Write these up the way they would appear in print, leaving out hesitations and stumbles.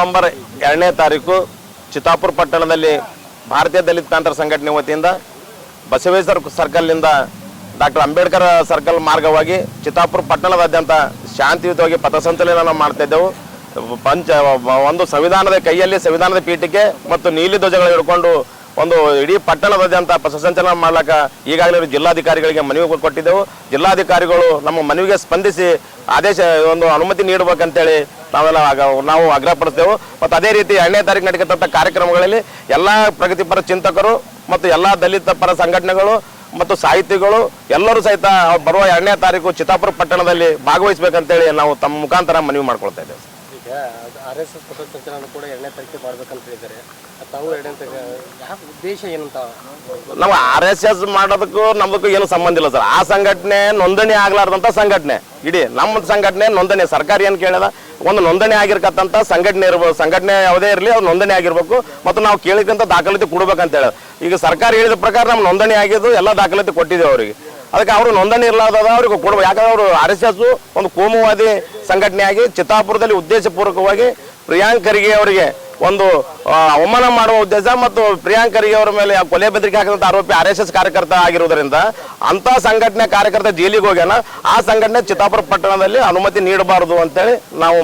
November 2ನೇ ತಾರೀಕು ಚಿತ್ತಾಪುರ ಪಟ್ಟಣದಲ್ಲಿ ಭಾರತೀಯ ದಲಿತ ಪ್ರಾಂತರ ಸಂಘಟನೆ ವತಿಯಿಂದ ಬಸವೇಶ್ವರ ಸರ್ಕಲ್ನಿಂದ ಡಾಕ್ಟರ್ ಅಂಬೇಡ್ಕರ್ ಸರ್ಕಲ್ ಮಾರ್ಗವಾಗಿ ಚಿತ್ತಾಪುರ ಪಟ್ಟಣದಾದ್ಯಂತ ಶಾಂತಿಯುತವಾಗಿ ಪಥಸಂಚಲನ ಮಾಡ್ತಾ ಇದ್ದೆವು. ಒಂದು ಸಂವಿಧಾನದ ಕೈಯಲ್ಲಿ ಸಂವಿಧಾನದ ಪೀಠಿಕೆ ಮತ್ತು ನೀಲಿ ಧ್ವಜಗಳು ಹಿಡ್ಕೊಂಡು ಒಂದು ಇಡೀ ಪಟ್ಟಣದಾದ್ಯಂತ ಪಥಸಂಚಲನ ಮಾಡ್ಲಿಕ್ಕೆ ಈಗಾಗಲೇ ಜಿಲ್ಲಾಧಿಕಾರಿಗಳಿಗೆ ಮನವಿ ಕೊಟ್ಟಿದ್ದೆವು. ಜಿಲ್ಲಾಧಿಕಾರಿಗಳು ನಮ್ಮ ಮನವಿಗೆ ಸ್ಪಂದಿಸಿ ಆದೇಶ ಒಂದು ಅನುಮತಿ ನೀಡಬೇಕಂತೇಳಿ ನಾವು ಆಗ್ರಹಪಡಿಸ್ತೇವೆ. ಮತ್ತು ಅದೇ ರೀತಿ 2ನೇ ತಾರೀಕು ನಡೆಯತಕ್ಕಂಥ ಕಾರ್ಯಕ್ರಮಗಳಲ್ಲಿ ಎಲ್ಲ ಪ್ರಗತಿಪರ ಚಿಂತಕರು ಮತ್ತು ಎಲ್ಲ ದಲಿತ ಪರ ಸಂಘಟನೆಗಳು ಮತ್ತು ಸಾಹಿತಿಗಳು ಎಲ್ಲರೂ ಸಹಿತ ಬರುವ 2ನೇ ತಾರೀಕು ಚಿತ್ತಾಪುರ ಪಟ್ಟಣದಲ್ಲಿ ಭಾಗವಹಿಸಬೇಕಂತೇಳಿ ನಾವು ತಮ್ಮ ಮುಖಾಂತರ ಮನವಿ ಮಾಡ್ಕೊಳ್ತಾ ಇದ್ದೇವೆ. ಈಗ RSS ಪಥಸಂಚಲನ ಕೂಡ 2ನೇ ತಾರೀಕು ಮಾಡ್ಬೇಕಂತ ಹೇಳಿದ್ದಾರೆ. ತಾವು 2ನೇ ತಾರೀಕು ಯಾವ ಉದ್ದೇಶ ಏನಂತ? ನಾವು RSS ಮಾಡೋದಕ್ಕೂ ನಮ್ದಕ್ಕೂ ಏನು ಸಂಬಂಧ ಇಲ್ಲ ಸರ್. ಆ ಸಂಘಟನೆ ನೋಂದಣಿ ಆಗ್ಲಾರ್ದಂಥ ಸಂಘಟನೆ. ಇಡೀ ನಮ್ಮ ಸಂಘಟನೆ ನೋಂದಣಿ ಸರ್ಕಾರ ಏನು ಕೇಳಿದ ಒಂದು ನೋಂದಣಿ ಆಗಿರ್ತಕ್ಕಂಥ ಸಂಘಟನೆ ಇರ್ಬೋದು. ಸಂಘಟನೆ ಯಾವುದೇ ಇರಲಿ ಅದು ನೋಂದಣಿ ಆಗಿರ್ಬೇಕು ಮತ್ತು ನಾವು ಕೇಳಿದಂಥ ದಾಖಲಾತಿ ಕೊಡ್ಬೇಕಂತ ಹೇಳೋದು. ಈಗ ಸರ್ಕಾರ ಹೇಳಿದ ಪ್ರಕಾರ ನಮ್ಮ ನೋಂದಣಿ ಆಗಿದ್ದು ಎಲ್ಲ ದಾಖಲಾತಿ ಕೊಟ್ಟಿದ್ದೇವೆ ಅವರಿಗೆ. ಅದಕ್ಕೆ ಅವರು ನೋಂದಣಿ ಇರಲಾರ್ದ ಅವ್ರಿಗೆ ಕೊಡ್ಬೇಕು. ಯಾಕಂದ್ರೆ ಅವರು RSS ಒಂದು ಕೋಮುವಾದಿ ಸಂಘಟನೆಯಾಗಿ ಚಿತ್ತಾಪುರದಲ್ಲಿ ಉದ್ದೇಶಪೂರ್ವಕವಾಗಿ ಪ್ರಿಯಾಂಕ್ ಖರ್ಗೆ ಅವರಿಗೆ ಒಂದು ಅವಮಾನ ಮಾಡುವ ಉದ್ದೇಶ ಮತ್ತು ಪ್ರಿಯಾಂಕ್ ಖರ್ಗೆ ಅವರ ಮೇಲೆ ಕೊಲೆ ಬೆದರಿಕೆ ಹಾಕಿದಂಥ ಆರೋಪಿ RSS ಕಾರ್ಯಕರ್ತ ಆಗಿರುವುದರಿಂದ ಅಂಥ ಸಂಘಟನೆ ಕಾರ್ಯಕರ್ತ ಜೈಲಿಗೆ ಹೋಗ್ಯಾನ. ಆ ಸಂಘಟನೆ ಚಿತ್ತಾಪುರ ಪಟ್ಟಣದಲ್ಲಿ ಅನುಮತಿ ನೀಡಬಾರದು ಅಂತೇಳಿ ನಾವು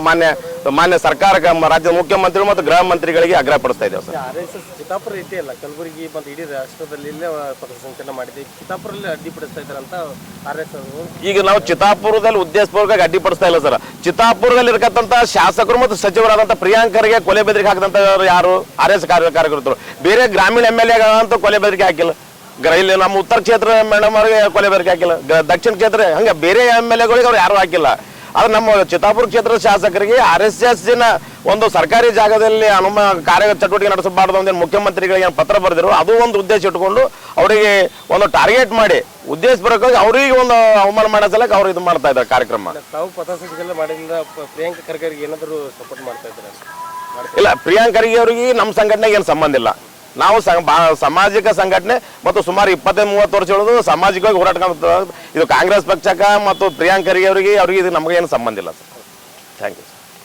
ಮಾನ್ಯ ಸರ್ಕಾರಕ್ಕೆ ರಾಜ್ಯದ ಮುಖ್ಯಮಂತ್ರಿಗಳು ಮತ್ತು ಗೃಹ ಮಂತ್ರಿಗಳಿಗೆ ಆಗ್ರಹಪಡಿಸ್ತಾ ಇದ್ದೇವೆ ಸರ್. RSS ಚಿತ್ತಾಪುರ ರೀತಿ ಅಲ್ಲ, ಕಲಬುರಗಿ ಮತ್ತು ಇಡೀ ರಾಷ್ಟ್ರದಲ್ಲಿ ಇಲ್ಲೇ ಪಥಸಂಚಲನ ಮಾಡಿದೆ. ಚಿತ್ತಾಪುರಲ್ಲಿ ಅಡ್ಡಿಪಡಿಸ್ತಾ ಇದ್ದಾರೆ ಅಂತ RSS. ಈಗ ನಾವು ಚಿತ್ತಾಪುರದಲ್ಲಿ ಉದ್ದೇಶಪೂರ್ವಕವಾಗಿ ಅಡ್ಡಿಪಡಿಸ್ತಾ ಇಲ್ಲ ಸರ್. ಚಿತ್ತಾಪುರದಲ್ಲಿ ಇರತಕ್ಕಂಥ ಶಾಸಕರು ಮತ್ತು ಸಚಿವರಾದಂಥ ಪ್ರಿಯಾಂಕ್ ಖರ್ಗೆ ಕೊಲೆ ಬೆದರಿಕೆ ಹಾಕಿದಂಥವ್ರು ಯಾರು? RSS ಕಾರ್ಯಕರ್ತರು. ಬೇರೆ ಗ್ರಾಮೀಣ MLA ಗಳಂತೂ ಕೊಲೆ ಬೆದರಿಕೆ ಹಾಕಿಲ್ಲ. ಇಲ್ಲಿ ನಮ್ಮ ಉತ್ತರ ಕ್ಷೇತ್ರ ಮೇಡಮ್ ಅವರಿಗೆ ಕೊಲೆ ಬೆದರಿಕೆ ಹಾಕಿಲ್ಲ. ದಕ್ಷಿಣ ಕ್ಷೇತ್ರ ಹಂಗೆ ಬೇರೆ MLA ಗಳಿಗೆ ಅವ್ರು ಯಾರು ಹಾಕಿಲ್ಲ. ಆದ್ರೆ ನಮ್ಮ ಚಿತ್ತಾಪುರ ಕ್ಷೇತ್ರದ ಶಾಸಕರಿಗೆ RSS ಒಂದು ಸರ್ಕಾರಿ ಜಾಗದಲ್ಲಿ ಕಾರ್ಯ ಚಟುವಟಿಕೆ ನಡೆಸಬಾರ್ದು ಅಂತ ಮುಖ್ಯಮಂತ್ರಿಗಳಿಗೆ ಪತ್ರ ಬರೆದಿರು. ಅದು ಒಂದು ಉದ್ದೇಶ ಇಟ್ಕೊಂಡು ಅವರಿಗೆ ಒಂದು ಟಾರ್ಗೆಟ್ ಮಾಡಿ ಉದ್ದೇಶಪೂರ್ವಕವಾಗಿ ಅವರಿಗೆ ಒಂದು ಅವಮಾನ ಮಾಡೋ ಸಲಕ್ಕೆ ಅವ್ರು ಇದು ಮಾಡ್ತಾ ಇದ್ದಾರೆ ಕಾರ್ಯಕ್ರಮ. ತಾವು ಪಥಸಂಚಲನ ಮಾಡಿದ ಪ್ರಿಯಾಂಕ್ ಖರ್ಗೆ ಏನಾದರೂ ಸಪೋರ್ಟ್ ಮಾಡ್ತಾ ಇದ್ದಾರೆ? ಇಲ್ಲ, ಪ್ರಿಯಾಂಕ್ ಖರ್ಗೆ ಅವರಿಗೆ ನಮ್ಮ ಸಂಘಟನೆಗೆ ಏನು ಸಂಬಂಧ ಇಲ್ಲ. ನಾವು ಸಾಮಾಜಿಕ ಸಂಘಟನೆ ಮತ್ತು ಸುಮಾರು 25-30 ವರ್ಷಗಳು ಸಾಮಾಜಿಕವಾಗಿ ಹೋರಾಟ ಇದು ಕಾಂಗ್ರೆಸ್ ಪಕ್ಷಕ್ಕೆ ಮತ್ತು ಪ್ರಿಯಾಂಕ್ ಖರ್ಗೆ ಅವರಿಗೆ ಇದು ನಮಗೆ ಏನು ಸಂಬಂಧ ಇಲ್ಲ ಸರ್. Thank you.